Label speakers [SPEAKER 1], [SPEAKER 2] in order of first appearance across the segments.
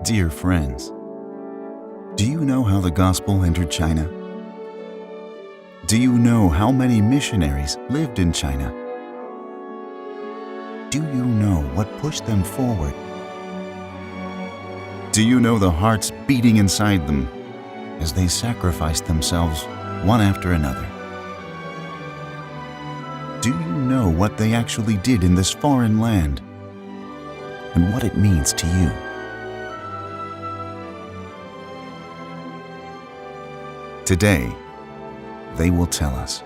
[SPEAKER 1] Dear friends, do you know how the gospel entered China? Do you know how many missionaries lived in China? Do you know what pushed them forward? Do you know the hearts beating inside them as they sacrificed themselves one after another? Do you know what they actually did in this foreign land and what it means to you? Today, they will tell us.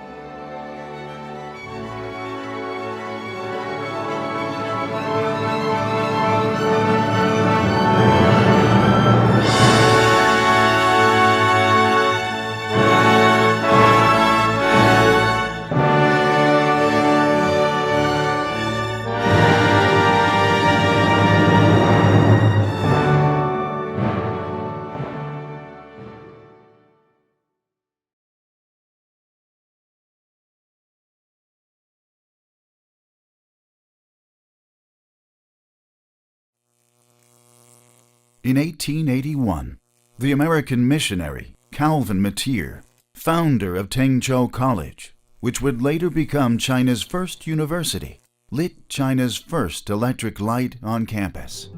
[SPEAKER 1] In 1881, the American missionary Calvin Mathieu, founder of Tengchow College, which would later become China's first university, lit China's first electric light on campus.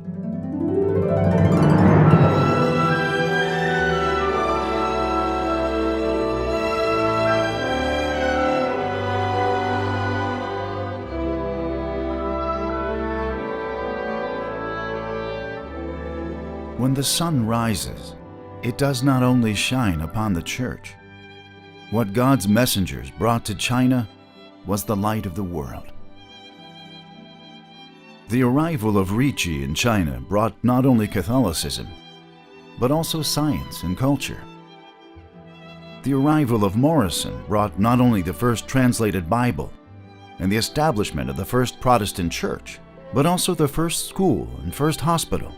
[SPEAKER 1] When the sun rises, it does not only shine upon the church. What God's messengers brought to China was the light of the world. The arrival of Ricci in China brought not only Catholicism, but also science and culture. The arrival of Morrison brought not only the first translated Bible and the establishment of the first Protestant church, but also the first school and first hospital,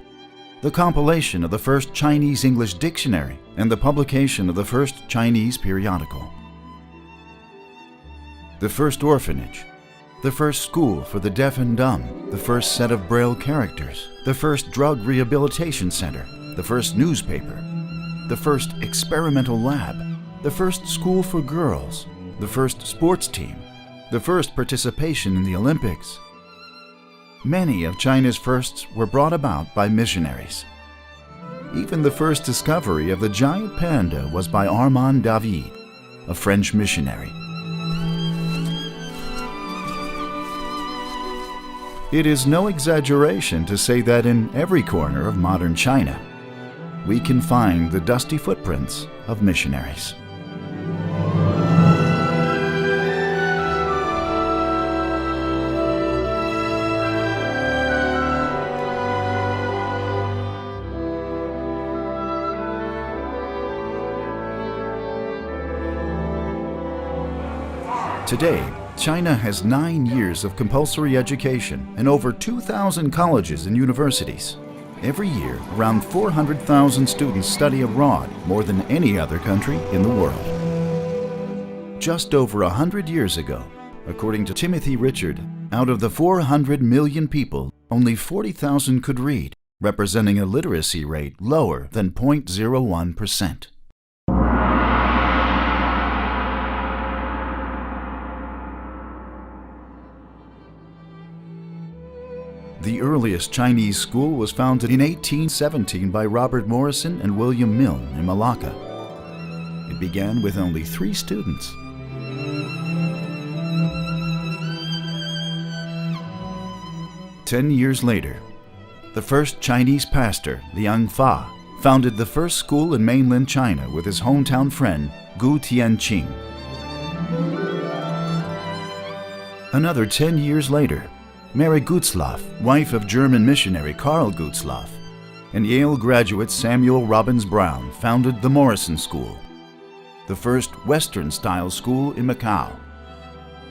[SPEAKER 1] the compilation of the first Chinese-English dictionary, and the publication of the first Chinese periodical. The first orphanage, the first school for the deaf and dumb, the first set of Braille characters, the first drug rehabilitation center, the first newspaper, the first experimental lab, the first school for girls, the first sports team, the first participation in the Olympics. Many of China's firsts were brought about by missionaries. Even the first discovery of the giant panda was by Armand David, a French missionary. It is no exaggeration to say that in every corner of modern China, we can find the dusty footprints of missionaries. Today, China has 9 years of compulsory education and over 2,000 colleges and universities. Every year, around 400,000 students study abroad, more than any other country in the world. Just over 100 years ago, according to Timothy Richard, out of the 400 million people, only 40,000 could read, representing a literacy rate lower than 0.01%. The earliest Chinese school was founded in 1817 by Robert Morrison and William Milne in Malacca. It began with only 3 students. Ten years later, the first Chinese pastor, Liang Fa, founded the first school in mainland China with his hometown friend, Gu Tianqing. Another 10 years later, Mary Gutzlaff, wife of German missionary Karl Gutzlaff, and Yale graduate Samuel Robbins Brown founded the Morrison School, the first Western-style school in Macau.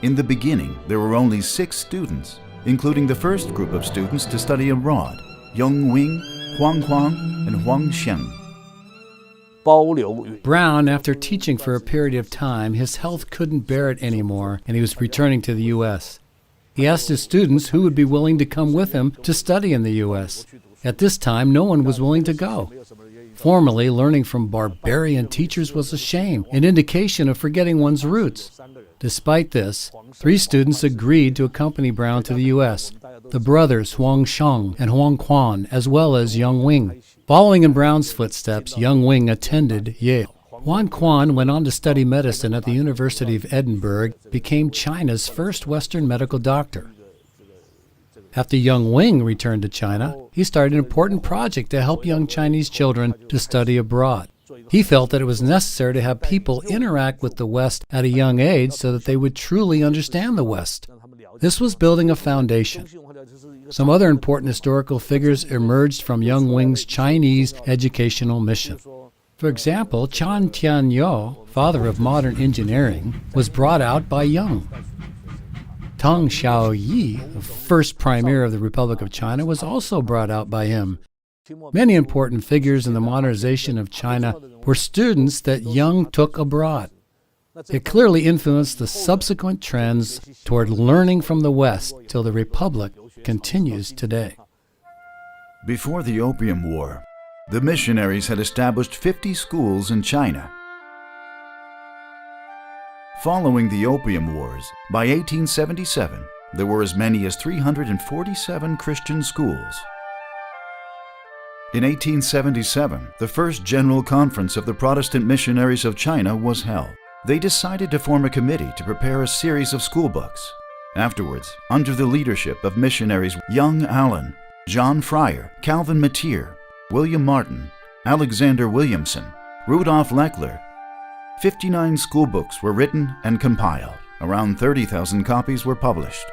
[SPEAKER 1] In the beginning, there were only 6 students, including the first group of students to study abroad, Yong Wing, Huang Huang, and Huang Xiang.
[SPEAKER 2] Brown, after teaching for a period of time, his health couldn't bear it anymore, and he was returning to the U.S. He asked his students who would be willing to come with him to study in the U.S., At this time, no one was willing to go. Formerly, learning from barbarian teachers was a shame, an indication of forgetting one's roots. Despite this, 3 students agreed to accompany Brown to the U.S., the brothers Huang Sheng and Huang Quan, as well as Young Wing. Following in Brown's footsteps, Young Wing attended Yale. Huang Quan went on to study medicine at the University of Edinburgh, became China's first Western medical doctor. After Young Wing returned to China, he started an important project to help young Chinese children to study abroad. He felt that it was necessary to have people interact with the West at a young age so that they would truly understand the West. This was building a foundation. Some other important historical figures emerged from Young Wing's Chinese educational mission. For example, Tianyou, father of modern engineering, was brought out by Young. Tang Shaoyi, the first premier of the Republic of China, was also brought out by him. Many important figures in the modernization of China were students that Young took abroad. It clearly influenced the subsequent trends toward learning from the West till the Republic continues today.
[SPEAKER 1] Before the Opium War, the missionaries had established 50 schools in China. Following the Opium Wars, by 1877, there were as many as 347 Christian schools. In 1877, the first General Conference of the Protestant Missionaries of China was held. They decided to form a committee to prepare a series of school books. Afterwards, under the leadership of missionaries Young Allen, John Fryer, Calvin Matier, William Martin, Alexander Williamson, Rudolf Leckler, 59 school books were written and compiled. Around 30,000 copies were published.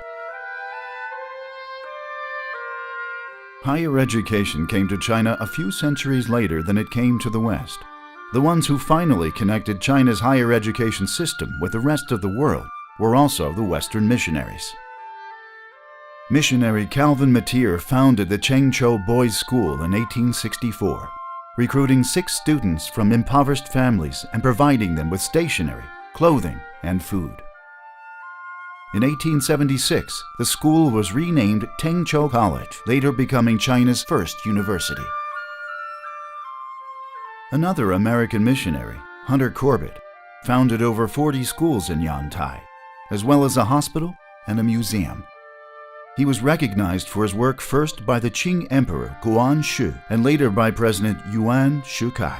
[SPEAKER 1] Higher education came to China a few centuries later than it came to the West. The ones who finally connected China's higher education system with the rest of the world were also the Western missionaries. Missionary Calvin Matier founded the Tengchow Boys' School in 1864, recruiting 6 students from impoverished families and providing them with stationery, clothing, and food. In 1876, the school was renamed Tengchow College, later becoming China's first university. Another American missionary, Hunter Corbett, founded over 40 schools in Yantai, as well as a hospital and a museum. He was recognized for his work first by the Qing Emperor Guan Shi and later by President Yuan Shikai.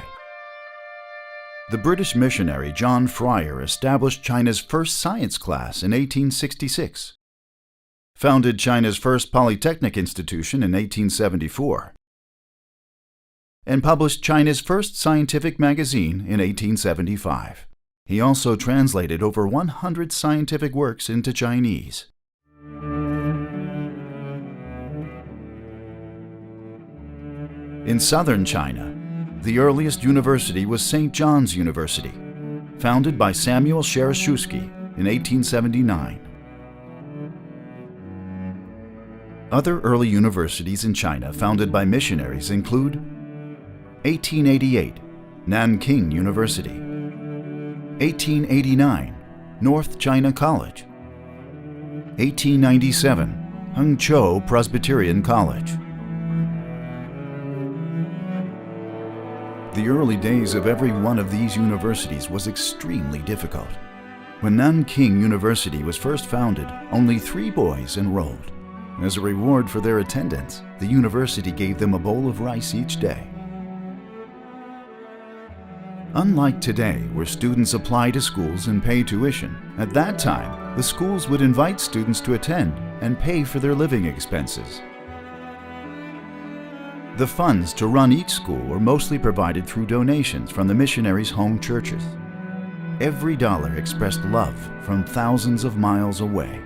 [SPEAKER 1] The British missionary John Fryer established China's first science class in 1866, founded China's first polytechnic institution in 1874, and published China's first scientific magazine in 1875. He also translated over 100 scientific works into Chinese. In southern China, the earliest university was St. John's University, founded by Samuel Shereshusky in 1879. Other early universities in China founded by missionaries include 1888, Nanking University, 1889, North China College, 1897, Tengchow Presbyterian College. The early days of every one of these universities was extremely difficult. When Nanking University was first founded, only 3 boys enrolled. As a reward for their attendance, the university gave them a bowl of rice each day. Unlike today, where students apply to schools and pay tuition, at that time, the schools would invite students to attend and pay for their living expenses. The funds to run each school were mostly provided through donations from the missionaries' home churches. Every dollar expressed love from thousands of miles away.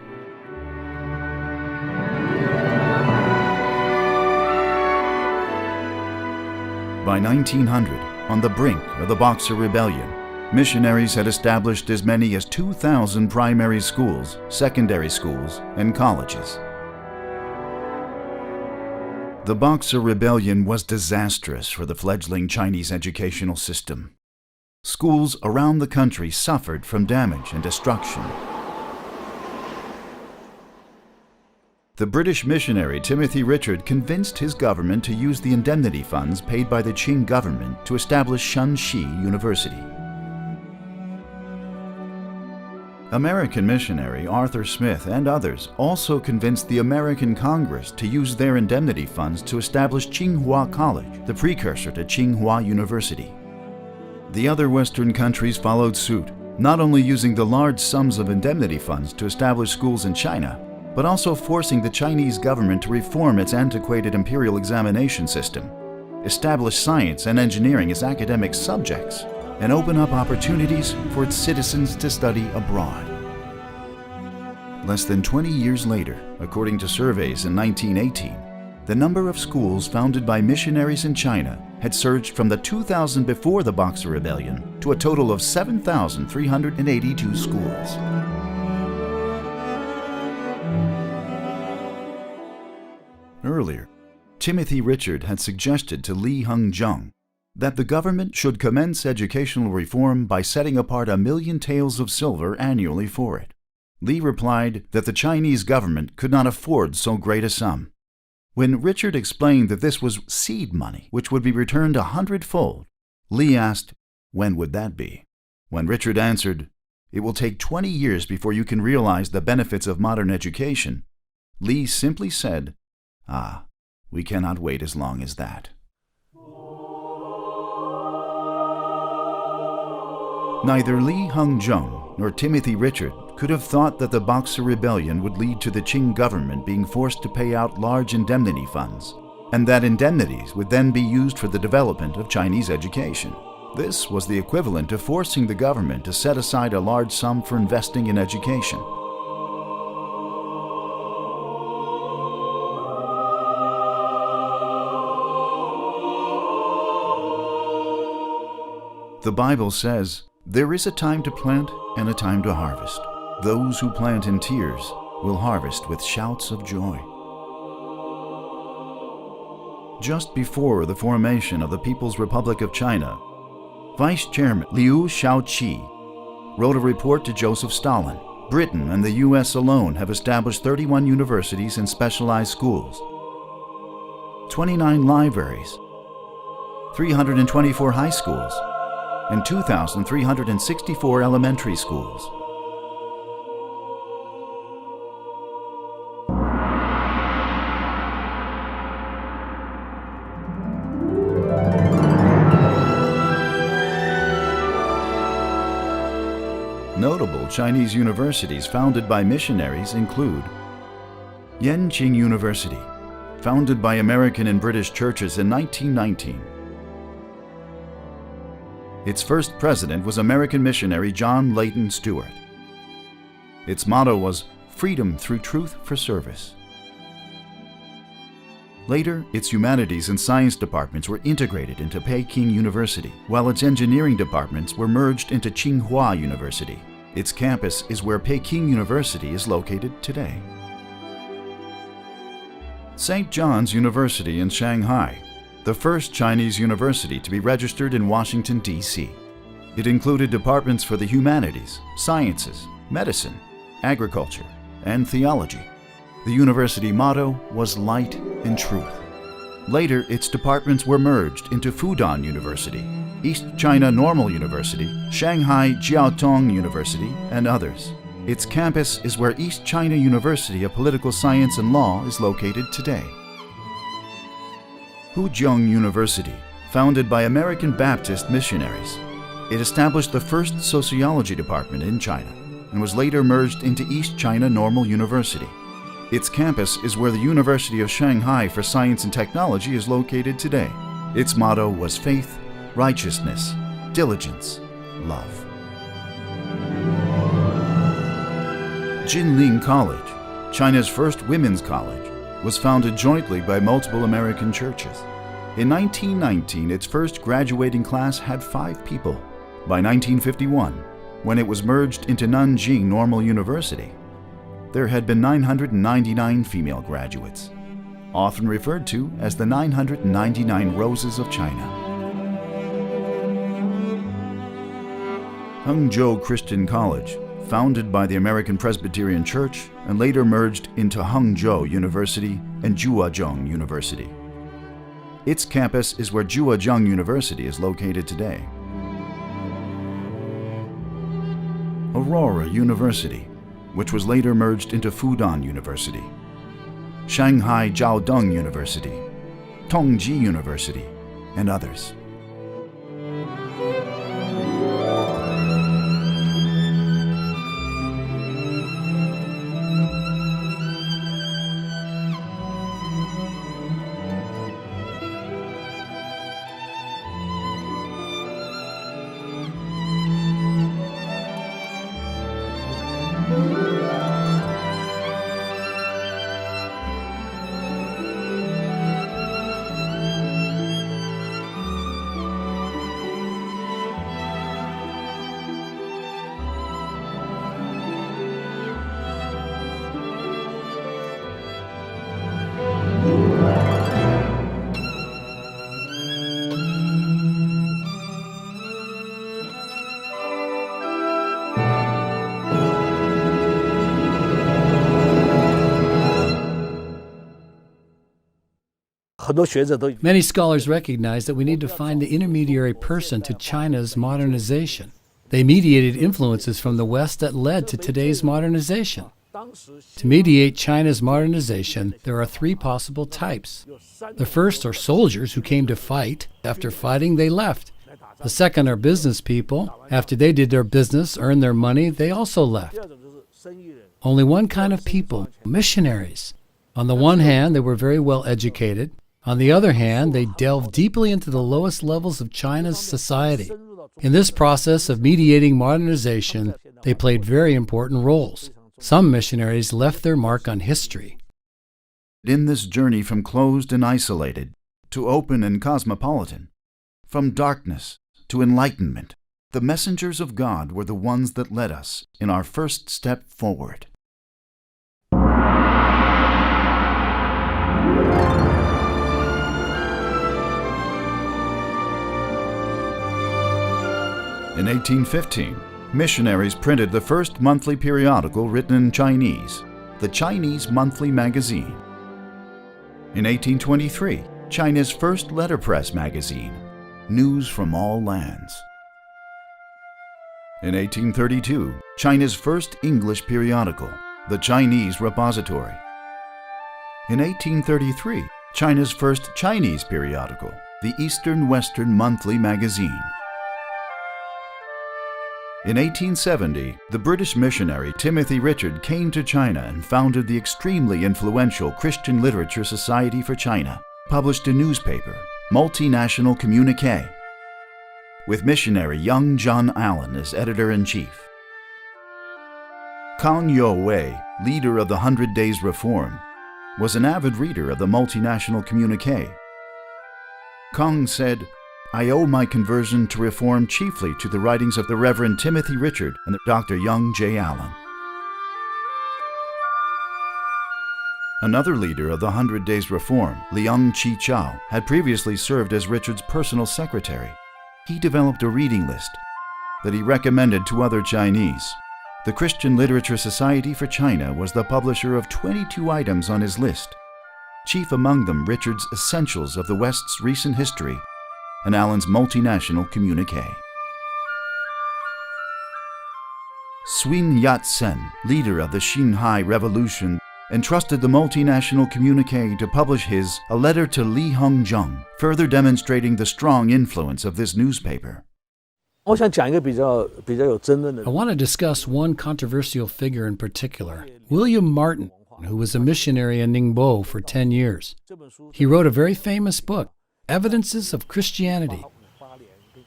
[SPEAKER 1] By 1900, on the brink of the Boxer Rebellion, missionaries had established as many as 2,000 primary schools, secondary schools, and colleges. The Boxer Rebellion was disastrous for the fledgling Chinese educational system. Schools around the country suffered from damage and destruction. The British missionary Timothy Richard convinced his government to use the indemnity funds paid by the Qing government to establish Shanxi University. American missionary Arthur Smith and others also convinced the American Congress to use their indemnity funds to establish Tengchow College, the precursor to Tsinghua University. The other Western countries followed suit, not only using the large sums of indemnity funds to establish schools in China, but also forcing the Chinese government to reform its antiquated imperial examination system, establish science and engineering as academic subjects, and open up opportunities for its citizens to study abroad. Less than 20 years later, according to surveys in 1918, the number of schools founded by missionaries in China had surged from the 2,000 before the Boxer Rebellion to a total of 7,382 schools. Earlier, Timothy Richard had suggested to Li Hengzheng that the government should commence educational reform by setting apart 1,000,000 taels of silver annually for it. Li replied that the Chinese government could not afford so great a sum. When Richard explained that this was seed money, which would be returned 100-fold, Li asked, "When would that be?" When Richard answered, "It will take 20 years before you can realize the benefits of modern education," Li simply said, "Ah, we cannot wait as long as that." Neither Li Hengzheng nor Timothy Richard could have thought that the Boxer Rebellion would lead to the Qing government being forced to pay out large indemnity funds, and that indemnities would then be used for the development of Chinese education. This was the equivalent of forcing the government to set aside a large sum for investing in education. The Bible says, "There is a time to plant and a time to harvest. Those who plant in tears will harvest with shouts of joy." Just before the formation of the People's Republic of China, Vice Chairman Liu Shaoyi wrote a report to Joseph Stalin. Britain and the U.S. alone have established 31 universities and specialized schools, 29 libraries, 324 high schools, and 2,364 elementary schools. Notable Chinese universities founded by missionaries include Yenqing University, founded by American and British churches in 1919. Its first president was American missionary John Leighton Stewart. Its motto was "Freedom through Truth for Service." Later, its humanities and science departments were integrated into Peking University, while its engineering departments were merged into Tsinghua University. Its campus is where Peking University is located today. St. John's University in Shanghai, the first Chinese university to be registered in Washington, D.C. It included departments for the humanities, sciences, medicine, agriculture, and theology. The university motto was Light and Truth. Later, its departments were merged into Fudan University, East China Normal University, Shanghai Jiaotong University, and others. Its campus is where East China University of Political Science and Law is located today. Hujiang University, founded by American Baptist missionaries. It established the first sociology department in China and was later merged into East China Normal University. Its campus is where the University of Shanghai for Science and Technology is located today. Its motto was faith, righteousness, diligence, love. Jinling College, China's first women's college, was founded jointly by multiple American churches. In 1919, its first graduating class had 5 people. By 1951, when it was merged into Nanjing Normal University, there had been 999 female graduates, often referred to as the 999 Roses of China. Hangzhou Christian College, founded by the American Presbyterian Church and later merged into Hangzhou University and Jiuzhong University. Its campus is where Jiuzhong University is located today. Aurora University, which was later merged into Fudan University. Shanghai Jiaodong University, Tongji University, and others.
[SPEAKER 2] Many scholars recognize that we need to find the intermediary person to China's modernization. They mediated influences from the West that led to today's modernization. To mediate China's modernization, there are three possible types. The first are soldiers who came to fight. After fighting, they left. The second are business people. After they did their business, earned their money, they also left. Only one kind of people, missionaries. On the one hand, they were very well educated. On the other hand, they delved deeply into the lowest levels of China's society. In this process of mediating modernization, they played very important roles. Some missionaries left their mark on history.
[SPEAKER 1] In this journey from closed and isolated to open and cosmopolitan, from darkness to enlightenment, the messengers of God were the ones that led us in our first step forward. In 1815, missionaries printed the first monthly periodical written in Chinese, the Chinese Monthly Magazine. In 1823, China's first letterpress magazine, News from All Lands. In 1832, China's first English periodical, the Chinese Repository. In 1833, China's first Chinese periodical, the Eastern-Western Monthly Magazine. In 1870, the British missionary Timothy Richard came to China and founded the extremely influential Christian Literature Society for China, published a newspaper, Multinational Communique, with missionary young John Allen as editor-in-chief. Kang Youwei, leader of the 100 Days Reform, was an avid reader of the Multinational Communique. Kang said, "I owe my conversion to reform chiefly to the writings of the Reverend Timothy Richard and Dr. Young J. Allen." Another leader of the 100 Days Reform, Liang Chi-Chao, had previously served as Richard's personal secretary. He developed a reading list that he recommended to other Chinese. The Christian Literature Society for China was the publisher of 22 items on his list, chief among them Richard's Essentials of the West's Recent History and Allen's Multinational Communique. Sun Yat-sen, leader of the Xinhai Revolution, entrusted the Multinational Communique to publish his A Letter to Li Hongzheng, further demonstrating the strong influence of this newspaper.
[SPEAKER 2] I want to discuss one controversial figure in particular, William Martin, who was a missionary in Ningbo for 10 years. He wrote a very famous book, Evidences of Christianity.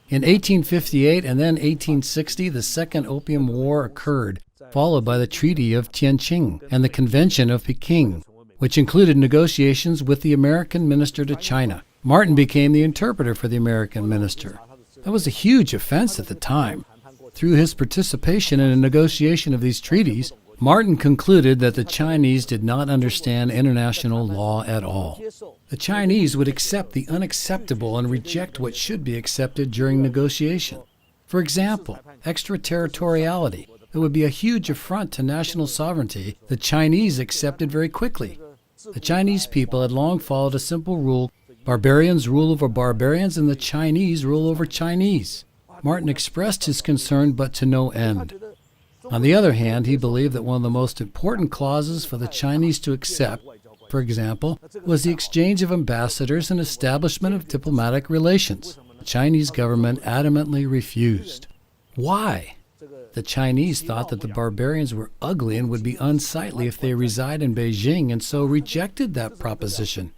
[SPEAKER 2] In 1858 and then 1860, the Second Opium War occurred, followed by the Treaty of Tianyou and the Convention of Peking, which included negotiations with the American minister to China. Martin became the interpreter for the American minister. That was a huge offense at the time. Through his participation in a negotiation of these treaties, Martin concluded that the Chinese did not understand international law at all. The Chinese would accept the unacceptable and reject what should be accepted during negotiation. For example, extraterritoriality. that would be a huge affront to national sovereignty, the Chinese accepted very quickly. The Chinese people had long followed a simple rule: barbarians rule over barbarians and the Chinese rule over Chinese. Martin expressed his concern, but to no end. On the other hand, he believed that one of the most important clauses for the Chinese to accept, for example, was the exchange of ambassadors and establishment of diplomatic relations. The Chinese government adamantly refused. Why? The Chinese thought that the barbarians were ugly and would be unsightly if they reside in Beijing, and so rejected that proposition.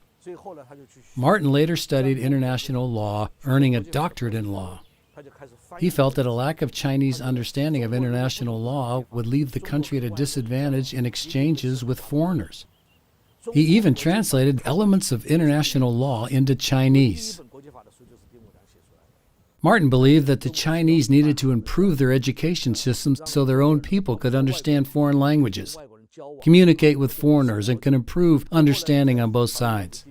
[SPEAKER 2] Martin later studied international law, earning a doctorate in law. He felt that a lack of Chinese understanding of international law would leave the country at a disadvantage in exchanges with foreigners. He even translated elements of international law into Chinese. Martin believed that the Chinese needed to improve their education systems so their own people could understand foreign languages, communicate with foreigners, and could improve understanding on both sides.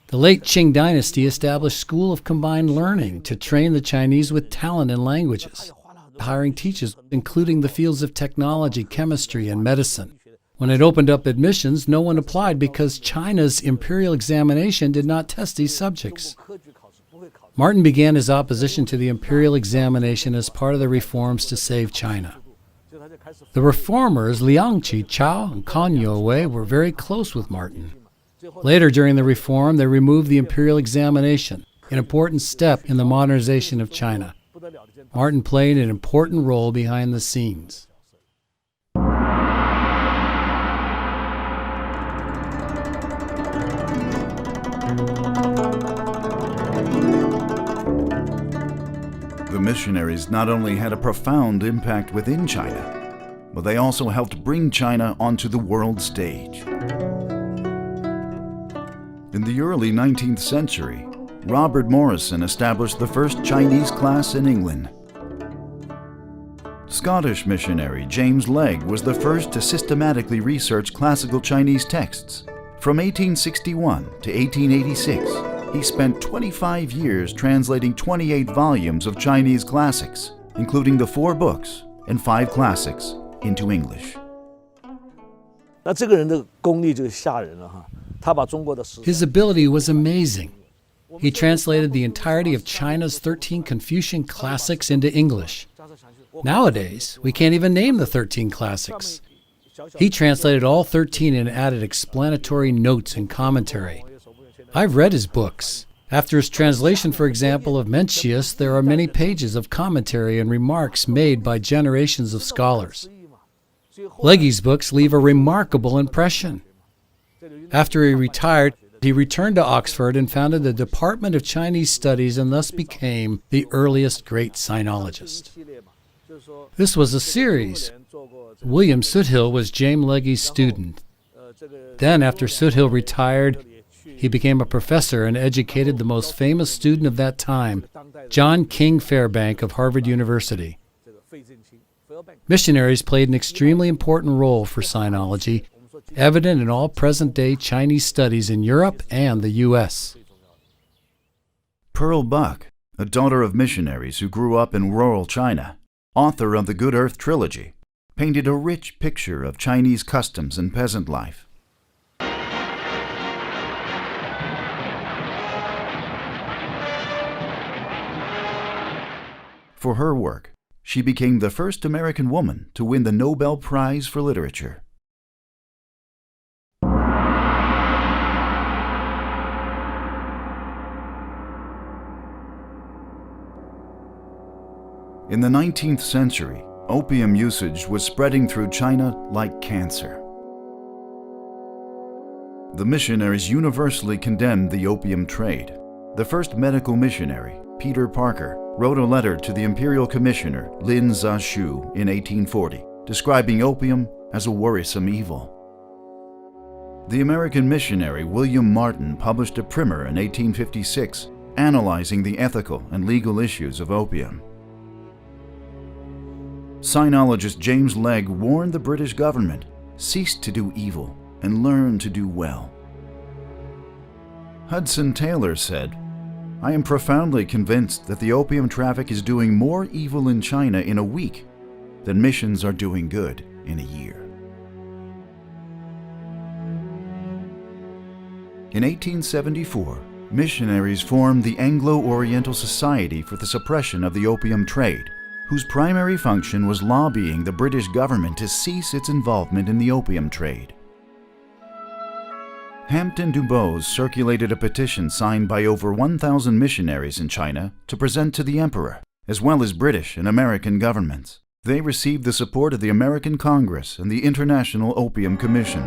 [SPEAKER 2] The late Qing dynasty established a school of combined learning to train the Chinese with talent in languages, hiring teachers including the fields of technology, chemistry, and medicine. When it opened up admissions, no one applied because China's imperial examination did not test these subjects. Martin began his opposition to the imperial examination as part of the reforms to save China. The reformers Liang Qichao and Tianyou were very close with Martin. Later during the reform, they removed the imperial examination, an important step in the modernization of China. Martin played an important role behind the scenes.
[SPEAKER 1] The missionaries not only had a profound impact within China, but they also helped bring China onto the world stage. In the early 19th century, Robert Morrison established the first Chinese class in England. Scottish missionary James Legge was the first to systematically research classical Chinese texts. From 1861 to 1886, he spent 25 years translating 28 volumes of Chinese classics, including the 4 books and 5 classics, into English.
[SPEAKER 2] His ability was amazing. He translated the entirety of China's 13 Confucian classics into English. Nowadays, we can't even name the 13 classics. He translated all 13 and added explanatory notes and commentary. I've read his books. After his translation, for example, of Mencius, there are many pages of commentary and remarks made by generations of scholars. Legge's books leave a remarkable impression. After he retired, he returned to Oxford and founded the Department of Chinese Studies and thus became the earliest great sinologist. This was a series. William Soothill was James Legge's student. Then, after Soothill retired, he became a professor and educated the most famous student of that time, John King Fairbank of Harvard University. Missionaries played an extremely important role for sinology, evident in all present-day Chinese studies in Europe and the U.S.
[SPEAKER 1] Pearl Buck, a daughter of missionaries who grew up in rural China, author of the Good Earth Trilogy, painted a rich picture of Chinese customs and peasant life. For her work, she became the first American woman to win the Nobel Prize for Literature. In the 19th century, opium usage was spreading through China like cancer. The missionaries universally condemned the opium trade. The first medical missionary, Peter Parker, wrote a letter to the Imperial Commissioner Lin Zexu in 1840, describing opium as a worrisome evil. The American missionary William Martin published a primer in 1856 analyzing the ethical and legal issues of opium. Sinologist James Legge warned the British government, cease to do evil and learn to do well. Hudson Taylor said, I am profoundly convinced that the opium traffic is doing more evil in China in a week then missions are doing good in a year. In 1874, missionaries formed the Anglo-Oriental Society for the Suppression of the Opium Trade, whose primary function was lobbying the British government to cease its involvement in the opium trade. Hampton Dubose circulated a petition signed by over 1,000 missionaries in China to present to the Emperor, as well as British and American governments. They received the support of the American Congress and the International Opium Commission.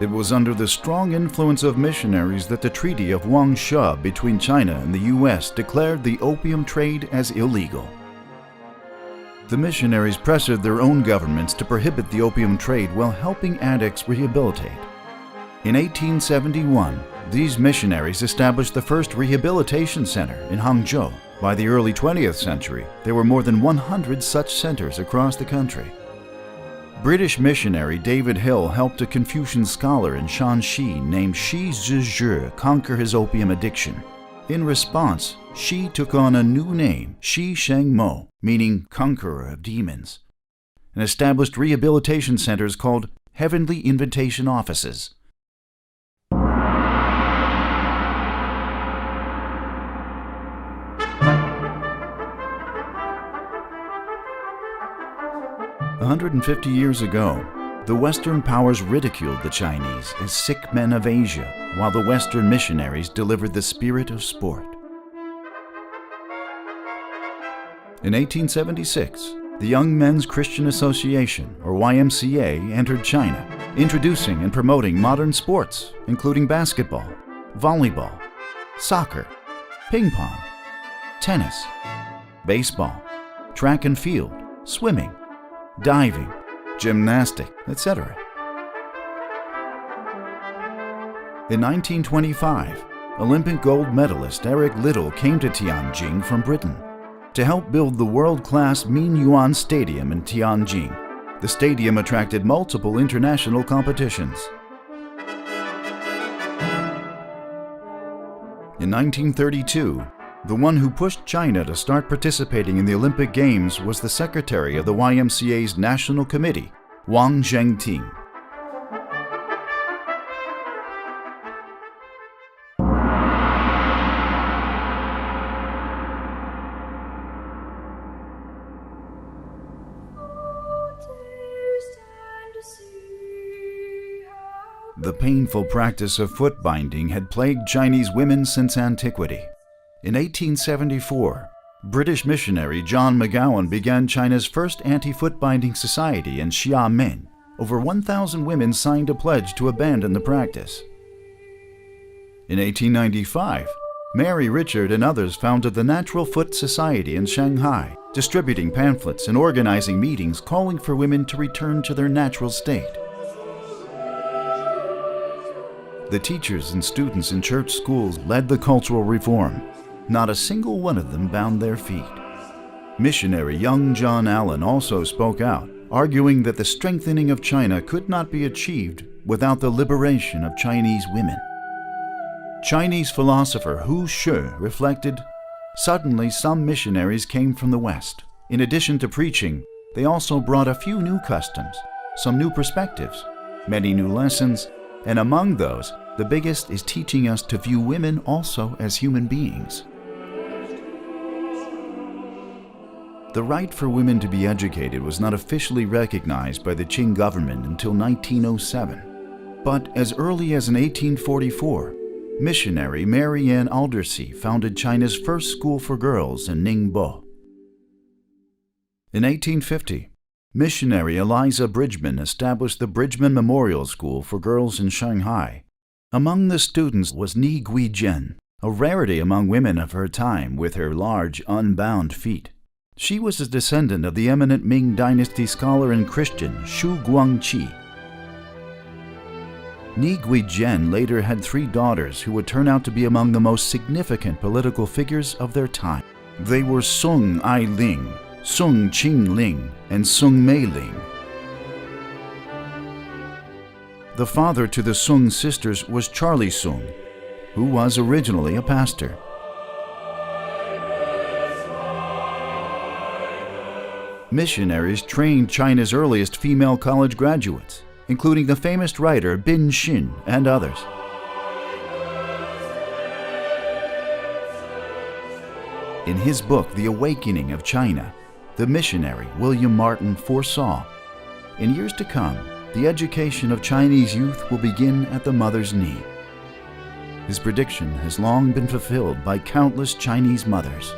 [SPEAKER 1] It was under the strong influence of missionaries that the Treaty of Wangsha between China and the U.S. declared the opium trade as illegal. The missionaries pressured their own governments to prohibit the opium trade while helping addicts rehabilitate. In 1871, these missionaries established the first rehabilitation center in Hangzhou. By the early 20th century, there were more than 100 such centers across the country. British missionary David Hill helped a Confucian scholar in Shanxi named Shi Zhizhi conquer his opium addiction. In response, Shi took on a new name, Shi Shengmo, meaning conqueror of demons, and established rehabilitation centers called Heavenly Invitation Offices. A 150 years ago, the Western powers ridiculed the Chinese as sick men of Asia, while the Western missionaries delivered the spirit of sport. In 1876, the Young Men's Christian Association, or YMCA, entered China, introducing and promoting modern sports, including basketball, volleyball, soccer, ping pong, tennis, baseball, track and field, swimming, diving, gymnastics, etc. In 1925, Olympic gold medalist Eric Liddell came to Tianjin from Britain to help build the world-class Minyuan Stadium in Tianjin. The stadium attracted multiple international competitions. In 1932, the one who pushed China to start participating in the Olympic Games was the secretary of the YMCA's National Committee, Wang Zhengting. The painful practice of foot binding had plagued Chinese women since antiquity. In 1874, British missionary John McGowan began China's first anti-foot binding society in Xiamen. Over 1,000 women signed a pledge to abandon the practice. In 1895, Mary Richard and others founded the Natural Foot Society in Shanghai, distributing pamphlets and organizing meetings calling for women to return to their natural state. The teachers and students in church schools led the cultural reform. Not a single one of them bound their feet. Missionary young John Allen also spoke out, arguing that the strengthening of China could not be achieved without the liberation of Chinese women. Chinese philosopher Hu Shi reflected, "Suddenly some missionaries came from the West. In addition to preaching, they also brought a few new customs, some new perspectives, many new lessons, and among those, the biggest is teaching us to view women also as human beings." The right for women to be educated was not officially recognized by the Qing government until 1907. But as early as in 1844, missionary Mary Ann Aldersey founded China's first school for girls in Ningbo. In 1850, missionary Eliza Bridgman established the Bridgman Memorial School for girls in Shanghai. Among the students was Ni Guizhen, a rarity among women of her time with her large, unbound feet. She was a descendant of the eminent Ming Dynasty scholar and Christian Shu Guangqi. Ni Guizhen later had 3 daughters who would turn out to be among the most significant political figures of their time. They were Sung Ai-ling, Sung Qing-ling, and Sung Mei-ling. The father to the Sung sisters was Charlie Sung, who was originally a pastor. Missionaries trained China's earliest female college graduates, including the famous writer Bin Xin and others. In his book, The Awakening of China, the missionary William Martin foresaw, in years to come, the education of Chinese youth will begin at the mother's knee. His prediction has long been fulfilled by countless Chinese mothers.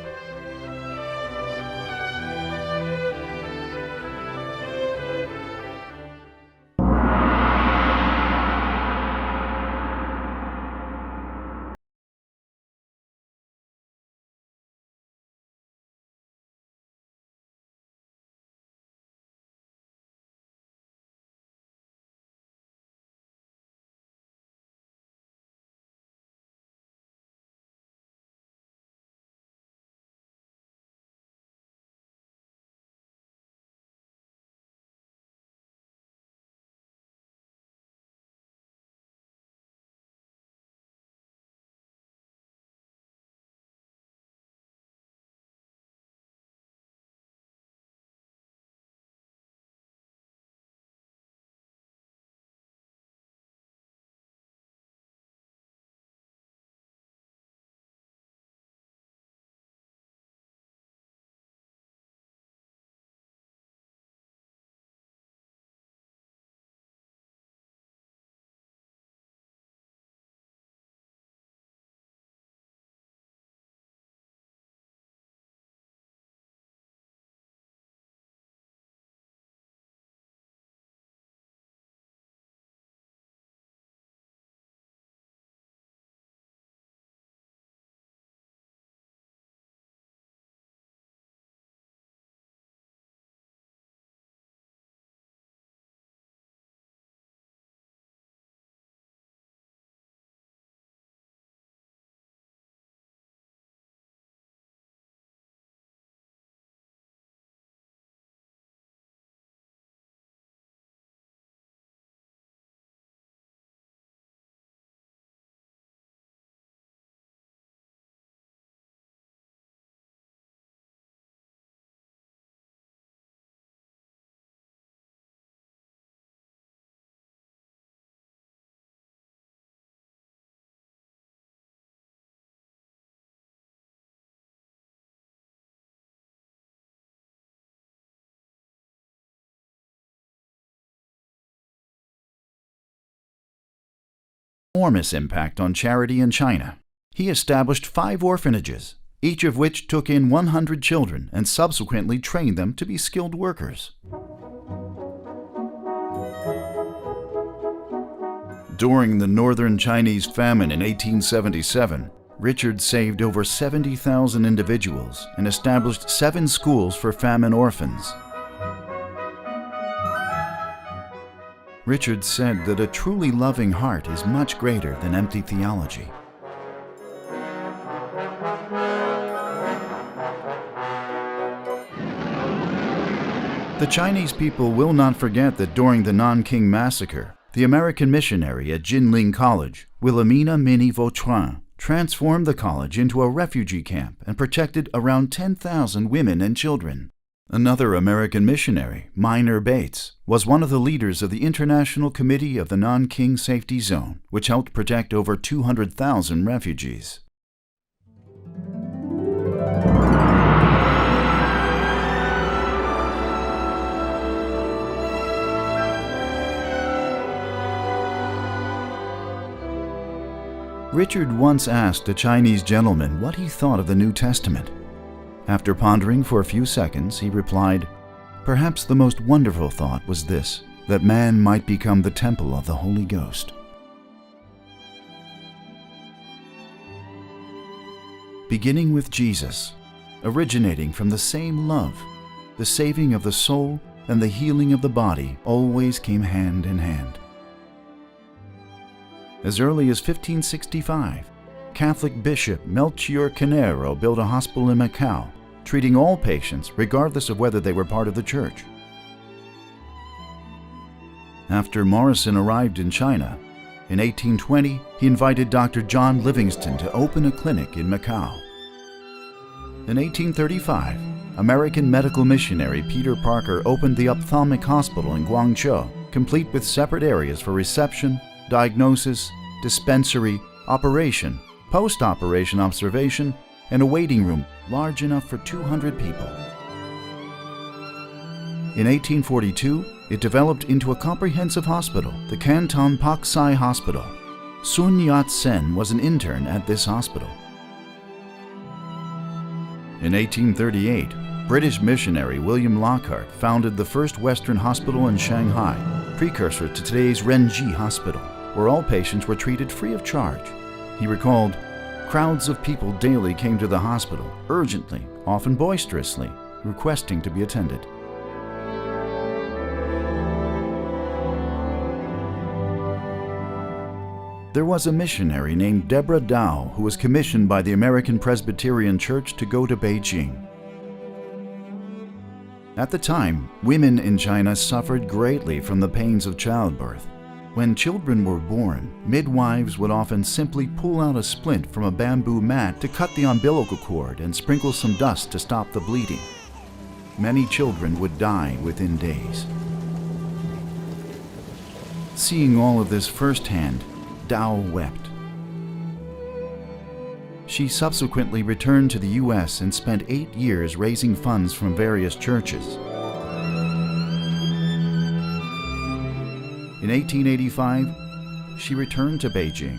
[SPEAKER 1] Enormous impact on charity in China. He established 5 orphanages, each of which took in 100 children and subsequently trained them to be skilled workers. During the northern Chinese famine in 1877, Richard saved over 70,000 individuals and established 7 schools for famine orphans. Richard said that a truly loving heart is much greater than empty theology. The Chinese people will not forget that during the Nanking Massacre, the American missionary at Jinling College, Wilhelmina Minnie Vautrin, transformed the college into a refugee camp and protected around 10,000 women and children. Another American missionary, Minor Bates, was one of the leaders of the International Committee of the Nanking Safety Zone, which helped protect over 200,000 refugees. Richard once asked a Chinese gentleman what he thought of the New Testament. After pondering for a few seconds, he replied, "Perhaps the most wonderful thought was this, that man might become the temple of the Holy Ghost." Beginning with Jesus, originating from the same love, the saving of the soul and the healing of the body always came hand in hand. As early as 1565, Catholic Bishop Melchior Canero built a hospital in Macau, treating all patients regardless of whether they were part of the church. After Morrison arrived in China, in 1820 he invited Dr. John Livingston to open a clinic in Macau. In 1835, American medical missionary Peter Parker opened the ophthalmic hospital in Guangzhou, complete with separate areas for reception, diagnosis, dispensary, operation, post-operation observation, and a waiting room large enough for 200 people. In 1842, it developed into a comprehensive hospital, the Canton Pak Sai Hospital. Sun Yat-sen was an intern at this hospital. In 1838, British missionary William Lockhart founded the first Western hospital in Shanghai, precursor to today's Ricci Hospital, where all patients were treated free of charge. He recalled, "Crowds of people daily came to the hospital, urgently, often boisterously, requesting to be attended." There was a missionary named Deborah Dow who was commissioned by the American Presbyterian Church to go to Beijing. At the time, women in China suffered greatly from the pains of childbirth. When children were born, midwives would often simply pull out a splint from a bamboo mat to cut the umbilical cord and sprinkle some dust to stop the bleeding. Many children would die within days. Seeing all of this firsthand, Dow wept. She subsequently returned to the U.S. and spent 8 years raising funds from various churches. In 1885, she returned to Beijing,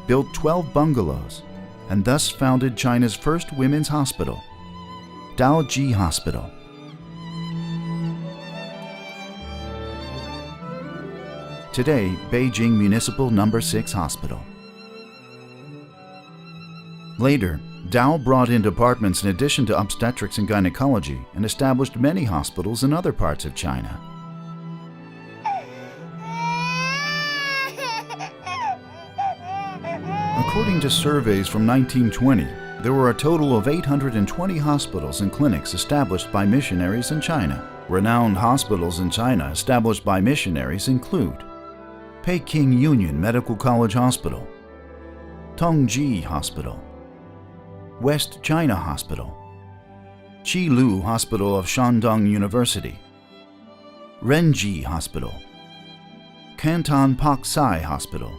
[SPEAKER 1] built 12 bungalows, and thus founded China's first women's hospital, Daoji Hospital. Today, Beijing Municipal No. 6 Hospital. Later, Dow brought in departments in addition to obstetrics and gynecology and established many hospitals in other parts of China. According to surveys from 1920, there were a total of 820 hospitals and clinics established by missionaries in China. Renowned hospitals in China established by missionaries include Peking Union Medical College Hospital, Tongji Hospital, West China Hospital, Qilu Hospital of Shandong University, Renji Hospital, Canton Pak Sai Hospital,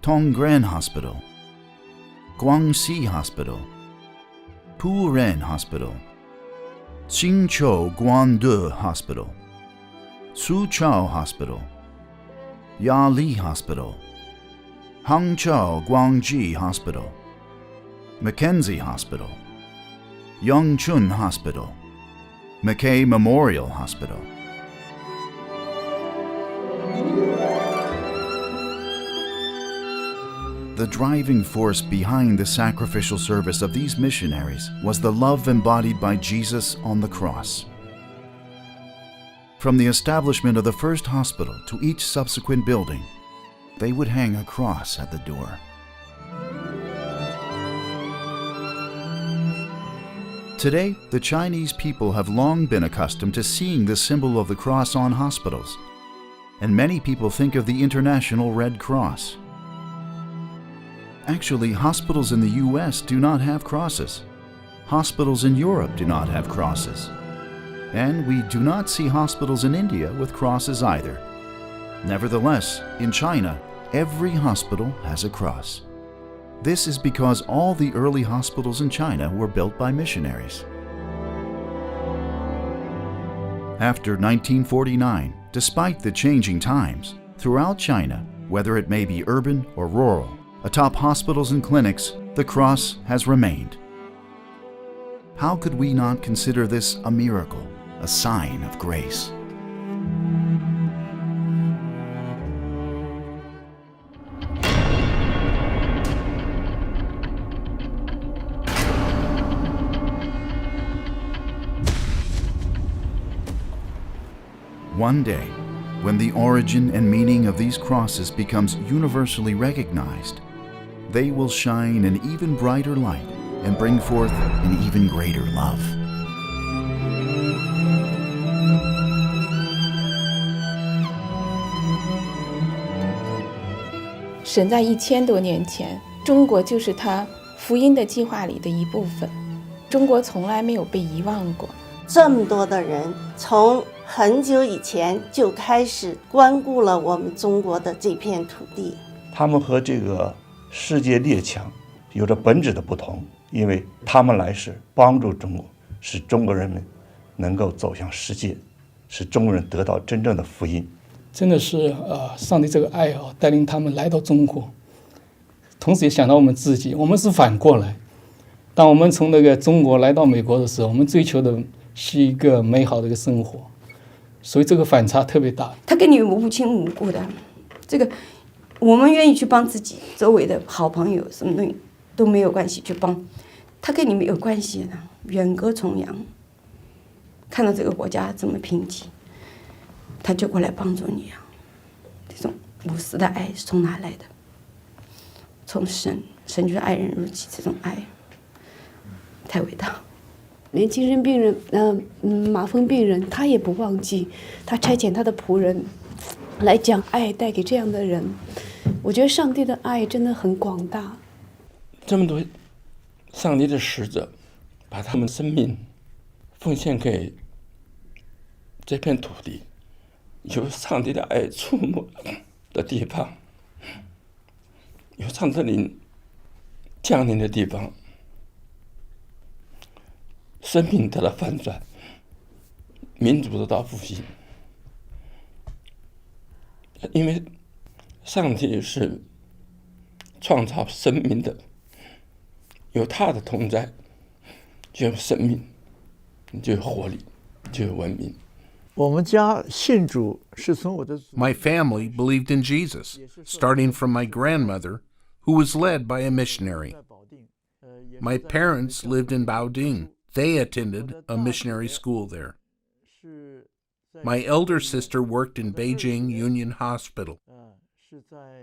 [SPEAKER 1] Tongren Hospital, Guangxi Hospital, Puren Hospital, Tengchow Guande Hospital, Suzhou Hospital, Yali Hospital, Hangzhou Guangji Hospital, Mackenzie Hospital, Yongchun Hospital, McKay Memorial Hospital. The driving force behind the sacrificial service of these missionaries was the love embodied by Jesus on the cross. From the establishment of the first hospital to each subsequent building, they would hang a cross at the door. Today, the Chinese people have long been accustomed to seeing the symbol of the cross on hospitals, and many people think of the International Red Cross. Actually, hospitals in the US do not have crosses. Hospitals in Europe do not have crosses. And we do not see hospitals in India with crosses either. Nevertheless, in China, every hospital has a cross. This is because all the early hospitals in China were built by missionaries. After 1949, despite the changing times, throughout China, whether it may be urban or rural, atop hospitals and clinics, the cross has remained. How could we not consider this a miracle, a sign of grace? One day, when the origin and meaning of these crosses becomes universally recognized, they will shine an even brighter light and bring forth an even greater love.
[SPEAKER 3] "神在1000多年前，中国就是他福音的计划里的一部分。中国从来没有被遗忘过。
[SPEAKER 4] 这么多的人从很久以前就开始关顾了我们中国的这片土地。
[SPEAKER 5] 他们和这个世界列强有着本质的不同，因为他们来是帮助中国，使中国人们能够走向世界，使中国人得到真正的福音。
[SPEAKER 6] 真的是上帝这个爱带领他们来到中国，同时也想到我们自己，我们是反过来。当我们从那个中国来到美国的时候，我们追求的是一个美好的一个生活，所以这个反差特别大。
[SPEAKER 7] 他跟你无亲无故的，这个我们愿意去帮自己周围的好朋友，什么东西都没有关系去帮，他跟你没有关系的，远隔重洋。看到这个国家这么贫瘠，他就过来帮助你啊！这种无私的爱是从哪来的？从神，神就是爱人如己，这种爱太伟大。
[SPEAKER 8] 连精神病人，麻风病人，他也不忘记，他差遣他的仆人来将爱带给这样的人。我觉得上帝的爱真的很广大。
[SPEAKER 9] 这么多上帝的使者，把他们生命奉献给这片土地，有上帝的爱触摸的地方，有上帝的灵降临的地方，生命得到翻转，民族得到复兴。因为上帝是创造生命的，有他的同在，就有生命，就有活力，就有文明。
[SPEAKER 10] 我们家信主是从我的
[SPEAKER 11] My family believed in Jesus, starting from my grandmother, who was led by a missionary. My parents lived in Baoding. They attended a missionary school there. My elder sister worked in Beijing Union Hospital.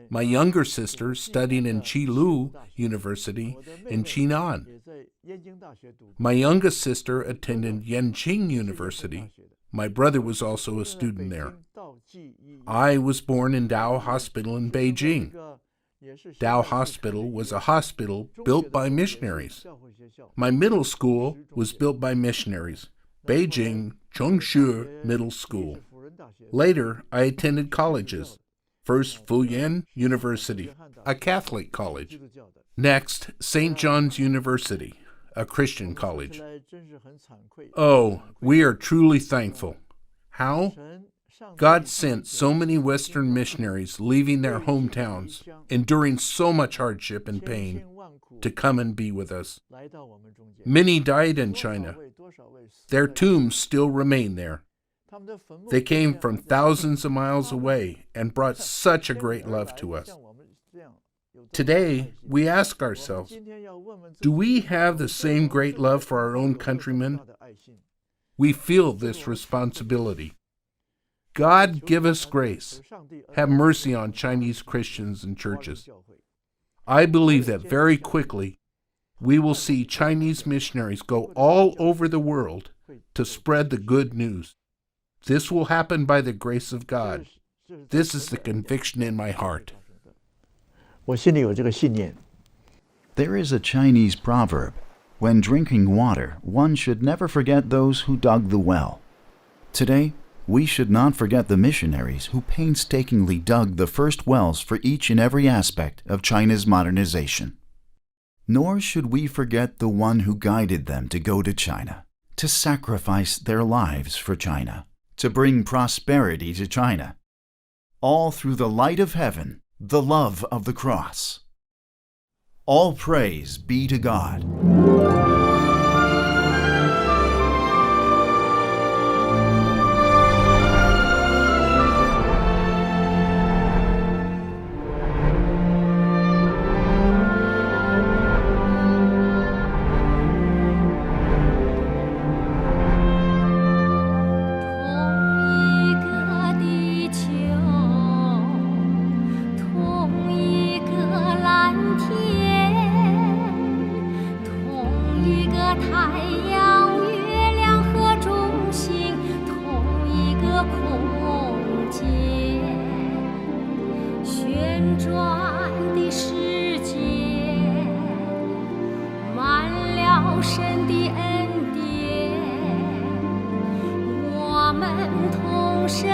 [SPEAKER 11] My younger sister studied in Qilu University in Qinan. My youngest sister attended Yanqing University. My brother was also a student there. I was born in Dao Hospital in Beijing. Dao Hospital was a hospital built by missionaries. My middle school was built by missionaries, Beijing Zhongshu Middle School. Later, I attended colleges. First, Fuyan University, a Catholic college. Next, St. John's University, a Christian college. Oh, we are truly thankful. How? God sent so many Western missionaries leaving their hometowns, enduring so much hardship and pain, to come and be with us. Many died in China. Their tombs still remain there. They came from thousands of miles away and brought such a great love to us. Today, we ask ourselves, do we have the same great love for our own countrymen? We feel this responsibility. God give us grace. Have mercy on Chinese Christians and churches. I believe that very quickly we will see Chinese missionaries go all over the world to spread the good news. This will happen by the grace of God. This is the conviction in my heart.
[SPEAKER 10] 我心里有这个信念。
[SPEAKER 1] There is a Chinese proverb, when drinking water, one should never forget those who dug the well. Today, we should not forget the missionaries who painstakingly dug the first wells for each and every aspect of China's modernization. Nor should we forget the one who guided them to go to China, to sacrifice their lives for China, to bring prosperity to China, all through the light of heaven, the love of the cross. All praise be to God.
[SPEAKER 12] 神的恩典，我们同声